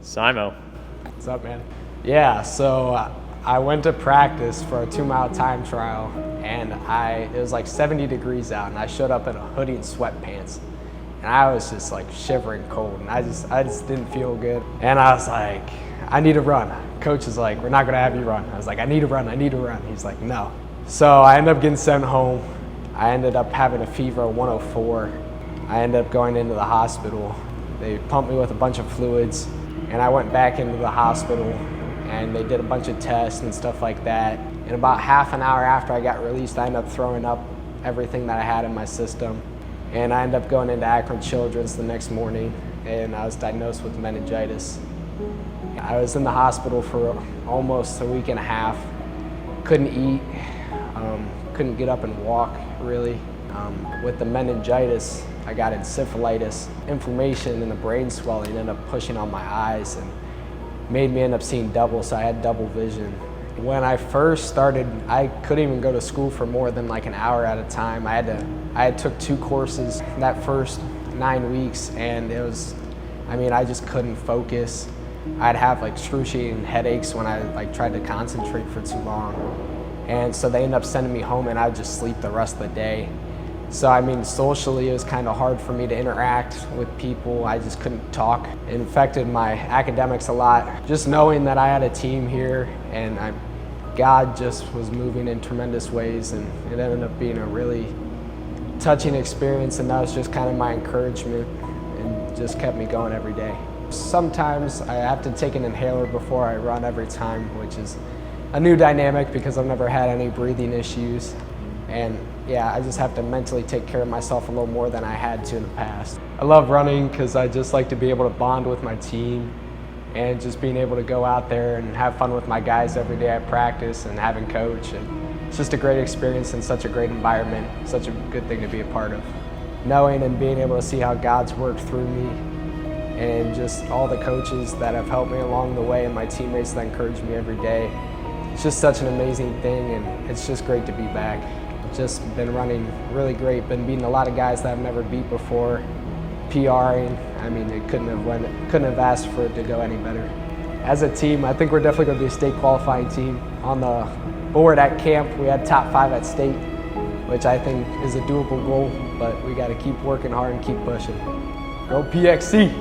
Simo. What's up, man? Yeah, so I went to practice for a 2-mile time trial, and it was like 70 degrees out, and I showed up in a hoodie and sweatpants. And I was just like shivering cold, and I just didn't feel good. And I was like, I need to run. Coach is like, we're not gonna have you run. I was like, I need to run. He's like, no. So I ended up getting sent home. I ended up having a fever of 104. I ended up going into the hospital. They pumped me with a bunch of fluids, and I went back into the hospital, and they did a bunch of tests and stuff like that. And about half an hour after I got released, I ended up throwing up everything that I had in my system. And I ended up going into Akron Children's the next morning, and I was diagnosed with meningitis. I was in the hospital for almost a week and a half. Couldn't eat, couldn't get up and walk, really. With the meningitis, I got encephalitis. Inflammation and the brain swelling ended up pushing on my eyes and made me end up seeing double, so I had double vision. When I first started, I couldn't even go to school for more than like an hour at a time. I took 2 courses that first 9 weeks, and I just couldn't focus. I'd have like excruciating headaches when I tried to concentrate for too long. And so they ended up sending me home, and I'd just sleep the rest of the day. So socially it was kind of hard for me to interact with people. I just couldn't talk. It affected my academics a lot. Just knowing that I had a team here, and God just was moving in tremendous ways, and it ended up being a really touching experience, and that was just kind of my encouragement and just kept me going every day. Sometimes I have to take an inhaler before I run every time, which is a new dynamic because I've never had any breathing issues. And yeah, I just have to mentally take care of myself a little more than I had to in the past. I love running because I just like to be able to bond with my team, and just being able to go out there and have fun with my guys every day at practice and having coach. And it's just a great experience and such a great environment, such a good thing to be a part of. Knowing and being able to see how God's worked through me, and just all the coaches that have helped me along the way, and my teammates that encourage me every day. It's just such an amazing thing, and it's just great to be back. Just been running really great, been beating a lot of guys that I've never beat before, PRing. It couldn't have asked for it to go any better. As a team, I think we're definitely going to be a state qualifying team. On the board at camp, we had top 5 at state, which I think is a doable goal, but we got to keep working hard and keep pushing. Go PXC!